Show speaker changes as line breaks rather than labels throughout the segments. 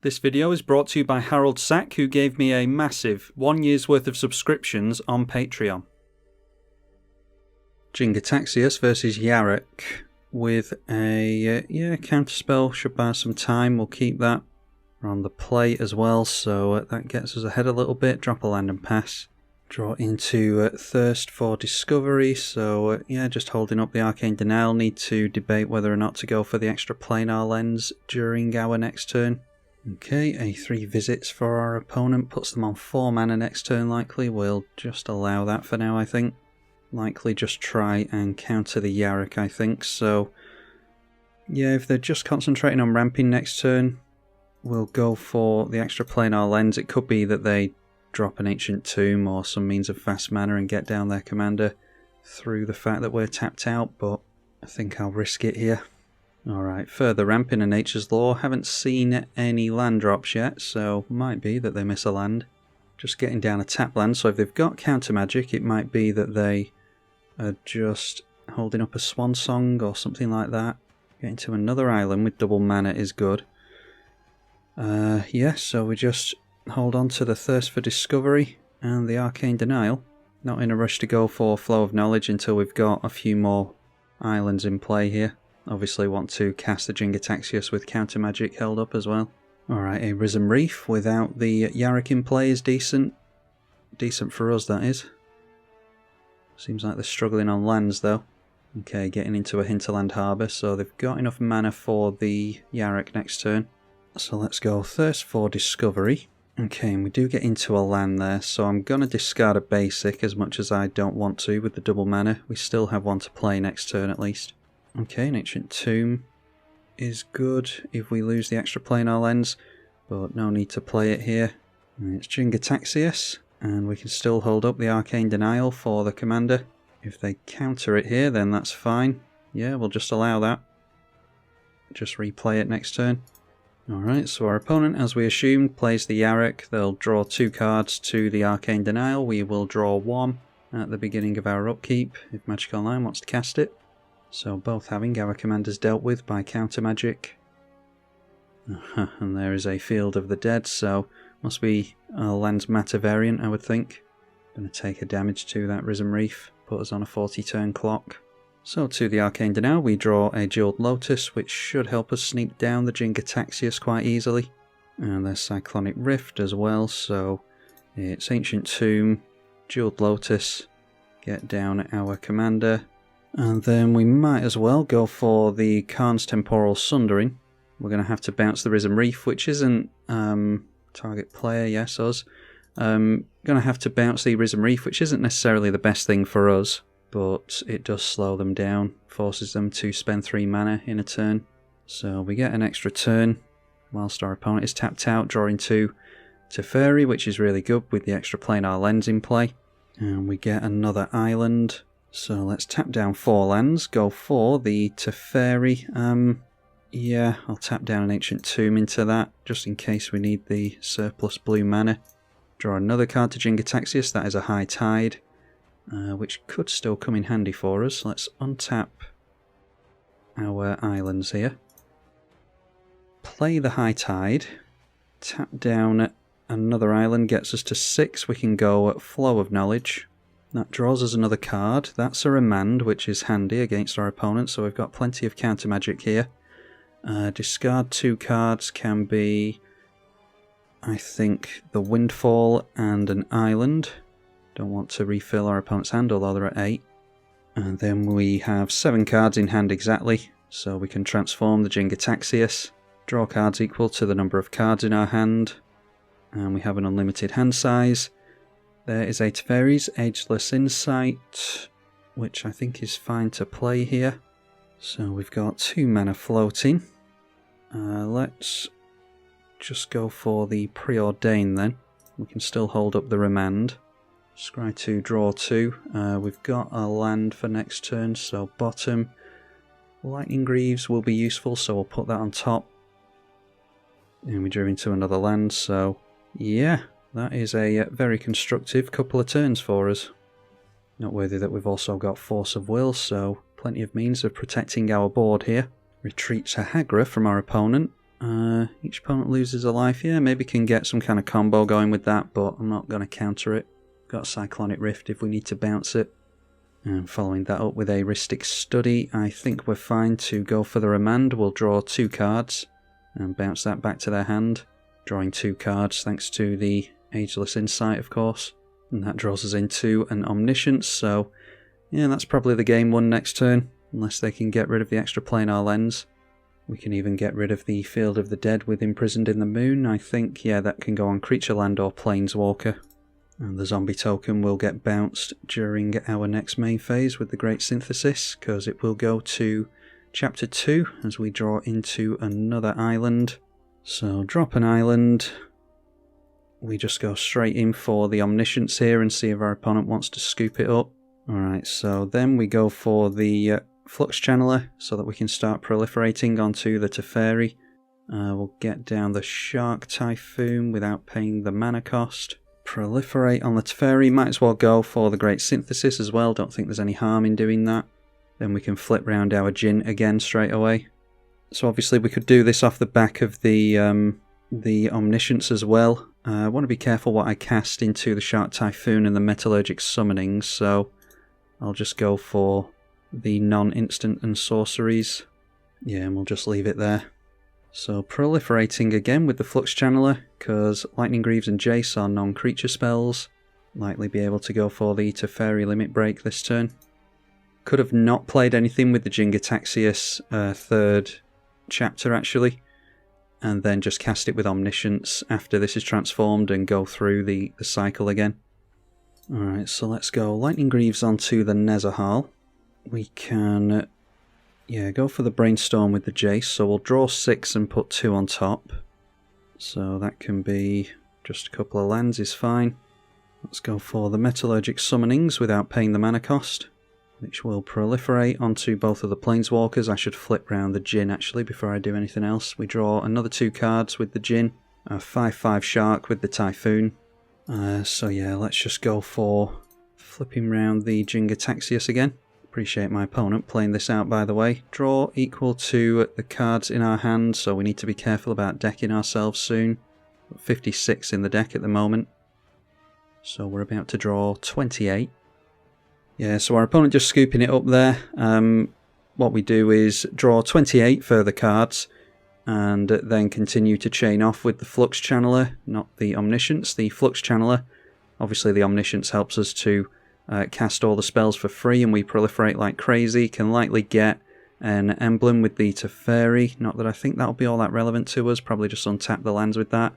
This video is brought to you by Harold Sack, who gave me a massive 1 year's worth of subscriptions on Patreon. Jin Gitaxias versus Yarok with a counterspell. Should buy some time, we'll keep that. We're on the play as well, so that gets us ahead a little bit. Drop a land and pass. Draw into Thirst for Discovery, so just holding up the Arcane Denial. Need to debate whether or not to go for the extra planar lens during our next turn. Okay, A3 visits for our opponent, puts them on 4 mana next turn likely. We'll just allow that for now, I think. Likely just try and counter the Yarok, I think. So, yeah, if they're just concentrating on ramping next turn, we'll go for the extra planar lens. It could be that they drop an Ancient Tomb or some means of fast mana and get down their commander through the fact that we're tapped out, but I think I'll risk it here. Alright, further ramping in Nature's Law. Haven't seen any land drops yet, so might be that they miss a land. Just getting down a tap land, so if they've got counter magic, it might be that they are just holding up a Swan Song or something like that. Getting to another island with double mana is good. So we just hold on to the Thirst for Discovery and the Arcane Denial. Not in a rush to go for Flow of Knowledge until we've got a few more islands in play here. Obviously want to cast the Jin Gitaxias with counter magic held up as well. Alright, a Risen Reef without the Yarok in play is decent. Decent for us, that is. Seems like they're struggling on lands though. Okay, getting into a Hinterland Harbour, so they've got enough mana for the Yarok next turn. So let's go Thirst for Discovery. Okay, and we do get into a land there, so I'm going to discard a basic as much as I don't want to with the double mana. We still have one to play next turn at least. Okay, an Ancient Tomb is good if we lose the extra planar lens, but no need to play it here. And it's Jin Gitaxias, and we can still hold up the Arcane Denial for the commander. If they counter it here, then that's fine. Yeah, we'll just allow that. Just replay it next turn. Alright, so our opponent, as we assumed, plays the Yarok. They'll draw 2 cards to the Arcane Denial. We will draw 1 at the beginning of our upkeep if Magic Online wants to cast it. So both having our commanders dealt with by counter magic. And there is a Field of the Dead, so must be a Lands Matter variant, I would think. Going to take a damage to that Risen Reef, put us on a 40 turn clock. So to the Arcane Denial we draw a Jeweled Lotus, which should help us sneak down the Jin Gitaxias quite easily. And there's Cyclonic Rift as well, so it's Ancient Tomb, Jeweled Lotus, get down our commander. And then we might as well go for the Karn's Temporal Sundering. We're going to have to bounce the Risen Reef, which isn't target player, yes, us. Going to have to bounce the Risen Reef, which isn't necessarily the best thing for us, but it does slow them down, forces them to spend 3 mana in a turn. So we get an extra turn, whilst our opponent is tapped out, drawing 2 Teferi, which is really good with the extra planar lens in play. And we get another island. So let's tap down 4 lands, go for the Teferi. I'll tap down an Ancient Tomb into that, just in case we need the surplus blue mana. Draw another card to Jin Gitaxias, that is a High Tide, which could still come in handy for us. Let's untap our islands here. Play the High Tide, tap down another island, gets us to 6, we can go Flow of Knowledge. That draws us another card. That's a Remand, which is handy against our opponent, so we've got plenty of counter magic here. Discard 2 cards can be, I think, the Windfall and an island. Don't want to refill our opponent's hand, although they're at 8. And then we have 7 cards in hand exactly, so we can transform the Jin Gitaxias. Draw cards equal to the number of cards in our hand, and we have an unlimited hand size. There is a Teferi's Ageless Insight, which I think is fine to play here. So we've got 2 mana floating. Let's just go for the Preordain then. We can still hold up the Remand. Scry 2, draw 2. We've got a land for next turn, so bottom. Lightning Greaves will be useful, so we'll put that on top. And we drew into another land, so yeah. That is a very constructive couple of turns for us. Noteworthy that we've also got Force of Will, so plenty of means of protecting our board here. Retreat Sahagra from our opponent. Each opponent loses a life. Yeah, maybe can get some kind of combo going with that, but I'm not going to counter it. Got Cyclonic Rift if we need to bounce it. And following that up with a Rhystic Study, I think we're fine to go for the Remand. We'll draw 2 cards and bounce that back to their hand. Drawing 2 cards thanks to the Ageless Insight, of course. And that draws us into an Omniscience, so yeah, that's probably the game won next turn, unless they can get rid of the extra planar lens. We can even get rid of the Field of the Dead with Imprisoned in the Moon. I think, yeah, that can go on Creature Land or Planeswalker. And the zombie token will get bounced during our next main phase with the Great Synthesis, because it will go to Chapter 2 as we draw into another island. So drop an island. We just go straight in for the Omniscience here and see if our opponent wants to scoop it up. Alright, so then we go for the Flux Channeler so that we can start proliferating onto the Teferi. We'll get down the Shark Typhoon without paying the mana cost. Proliferate on the Teferi, might as well go for the Great Synthesis as well, don't think there's any harm in doing that. Then we can flip round our Jin again straight away. So obviously we could do this off the back of the Omniscience as well. I want to be careful what I cast into the Shark Typhoon and the Metallurgic Summonings, so I'll just go for the non-instant and sorceries. Yeah, and we'll just leave it there. So proliferating again with the Flux Channeler, because Lightning Greaves and Jace are non-creature spells. Likely be able to go for the Teferi Limit Break this turn. Could have not played anything with the Jin Gitaxias 3rd chapter actually, and then just cast it with Omniscience after this is transformed and go through the cycle again. Alright, so let's go Lightning Greaves onto the Nezahal. We can go for the Brainstorm with the Jace, so we'll draw 6 and put 2 on top. So that can be just a couple of lands is fine. Let's go for the Metallurgic Summonings without paying the mana cost, which will proliferate onto both of the Planeswalkers. I should flip round the Jin actually before I do anything else. We draw another 2 cards with the Jin, a 5/5 Shark with the Typhoon. So yeah, let's just go for flipping round the Jin Gitaxias again. Appreciate my opponent playing this out, by the way. Draw equal to the cards in our hand, so we need to be careful about decking ourselves soon. 56 in the deck at the moment, so we're about to draw 28. Yeah, so our opponent just scooping it up there. What we do is draw 28 further cards, and then continue to chain off with the Flux Channeler, not the Omniscience. The Flux Channeler, obviously the Omniscience helps us to cast all the spells for free, and we proliferate like crazy. Can likely get an emblem with the Teferi, not that I think that'll be all that relevant to us, probably just untap the lands with that.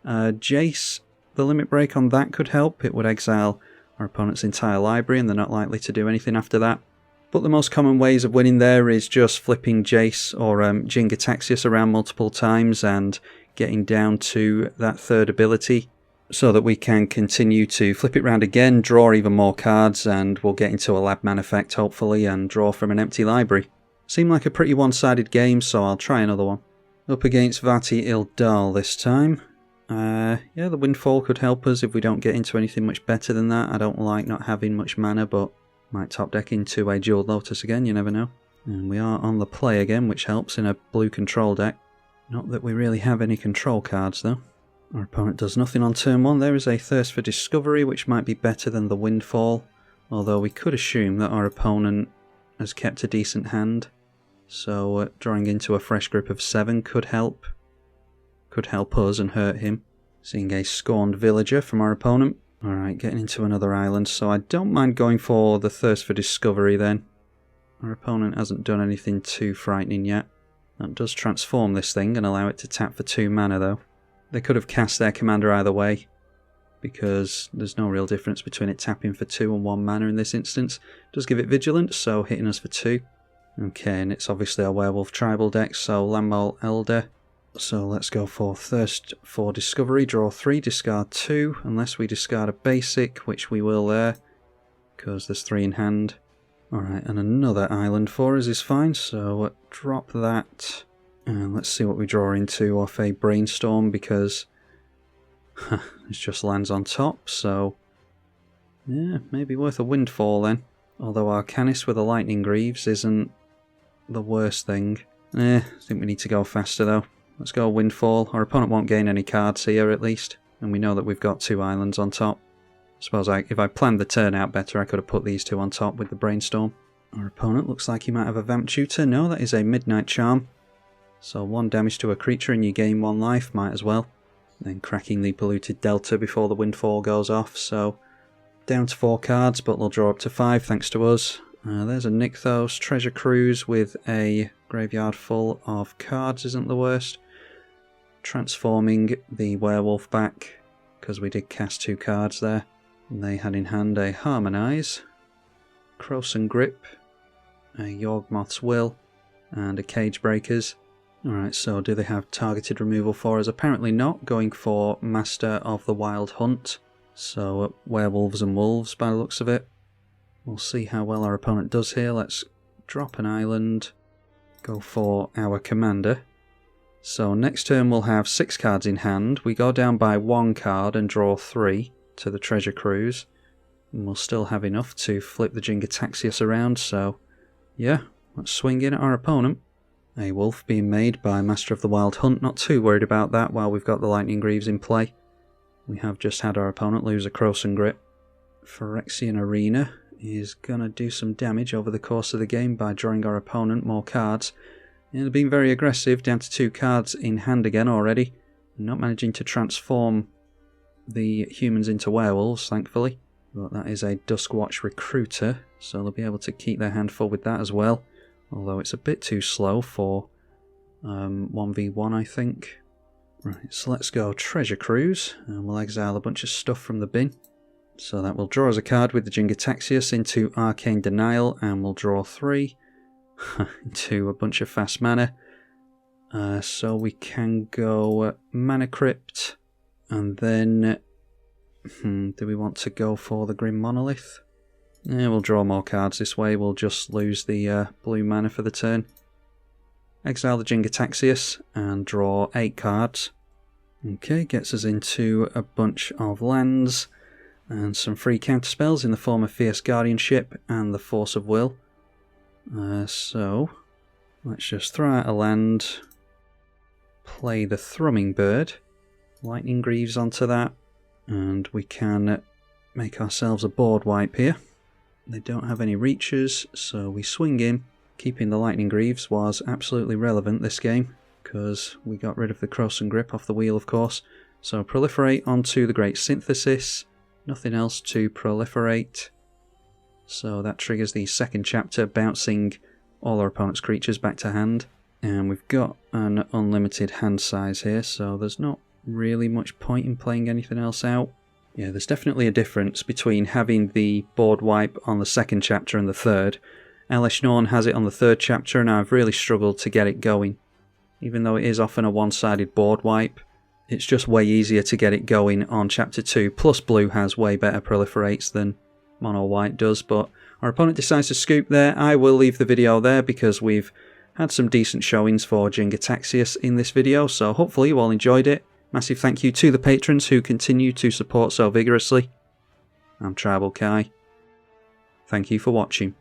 Jace, the Limit Break on that could help. It would exile our opponent's entire library and they're not likely to do anything after that. But the most common ways of winning there is just flipping Jace or Jin Gitaxias around multiple times and getting down to that 3rd ability, so that we can continue to flip it round again, draw even more cards, and we'll get into a Lab Man effect hopefully and draw from an empty library. Seemed like a pretty one-sided game, so I'll try another one. Up against Vhati Ildal this time. Yeah, the Windfall could help us if we don't get into anything much better than that. I don't like not having much mana, but might top deck into a Jeweled Lotus again, you never know. And we are on the play again, which helps in a blue control deck. Not that we really have any control cards though. Our opponent does nothing on turn 1. There is a Thirst for Discovery, which might be better than the Windfall, although we could assume that our opponent has kept a decent hand, so drawing into a fresh grip of 7 could help. Could help us and hurt him. Seeing a Scorned Villager from our opponent. Alright, getting into another island, so I don't mind going for the Thirst for Discovery then. Our opponent hasn't done anything too frightening yet. That does transform this thing and allow it to tap for 2 mana though. They could have cast their commander either way, because there's no real difference between it tapping for 2 and 1 mana in this instance. It does give it Vigilance, so hitting us for 2. Okay, and it's obviously a Werewolf tribal deck, so Landmaul Elder. So let's go for Thirst for Discovery, draw 3, discard 2, unless we discard a basic, which we will there, because there's 3 in hand. Alright, and another island for us is fine, so drop that. And let's see what we draw into off a Brainstorm, because it's just lands on top, so yeah, maybe worth a Windfall then. Although Arcanis with a Lightning Greaves isn't the worst thing. I think we need to go faster though. Let's go Windfall. Our opponent won't gain any cards here at least. And we know that we've got 2 islands on top. I suppose if I planned the turn out better, I could have put these 2 on top with the Brainstorm. Our opponent looks like he might have a Vamp Tutor. No, that is a Midnight Charm. So 1 damage to a creature and you gain 1 life, might as well. Then cracking the Polluted Delta before the Windfall goes off. So down to 4 cards, but they'll draw up to 5 thanks to us. There's a Nykthos. Treasure Cruise with a graveyard full of cards isn't the worst. Transforming the Werewolf back, because we did cast 2 cards there. And they had in hand a Harmonise, Krosan Grip, a Yawgmoth's Will, and a Cage Breakers. Alright, so do they have targeted removal for us? Apparently not, going for Master of the Wild Hunt. So werewolves and wolves by the looks of it. We'll see how well our opponent does here. Let's drop an island, go for our commander. So next turn we'll have 6 cards in hand. We go down by 1 card and draw 3 to the Treasure Cruise. And we'll still have enough to flip the Jin Gitaxias around, so yeah, let's swing in at our opponent. A wolf being made by Master of the Wild Hunt, not too worried about that while we've got the Lightning Greaves in play. We have just had our opponent lose a Krosan Grip. Phyrexian Arena is going to do some damage over the course of the game by drawing our opponent more cards. And they've been very aggressive, down to 2 cards in hand again already. Not managing to transform the humans into werewolves, thankfully. But that is a Duskwatch Recruiter, so they'll be able to keep their hand full with that as well. Although it's a bit too slow for 1v1, I think. Right, so let's go Treasure Cruise, and we'll exile a bunch of stuff from the bin. So that will draw us a card with the Jin Gitaxias into Arcane Denial, and we'll draw 3 into a bunch of fast mana. So we can go Mana Crypt, and then do we want to go for the Grim Monolith? Yeah, we'll draw more cards this way. We'll just lose the blue mana for the turn. Exile the Jin Gitaxias and draw 8 cards. Okay, gets us into a bunch of lands and some free counterspells in the form of Fierce Guardianship and the Force of Will. So let's just throw out a land, play the Thrumming Bird, Lightning Greaves onto that, and we can make ourselves a board wipe here. They don't have any reaches, so we swing in. Keeping the Lightning Greaves was absolutely relevant this game, because we got rid of the Krosan Grip off the wheel, of course. So proliferate onto the Great Synthesis, nothing else to proliferate. So that triggers the second chapter, bouncing all our opponent's creatures back to hand. And we've got an unlimited hand size here, so there's not really much point in playing anything else out. Yeah, there's definitely a difference between having the board wipe on the second chapter and the third. Elesh Norn has it on the third chapter, and I've really struggled to get it going. Even though it is often a one-sided board wipe, it's just way easier to get it going on chapter 2. Plus blue has way better proliferates than mono white does, but our opponent decides to scoop there. I will leave the video there because we've had some decent showings for Jin Gitaxias in this video, so hopefully you all enjoyed it. Massive thank you to the patrons who continue to support so vigorously. I'm tribalkai. Thank you for watching.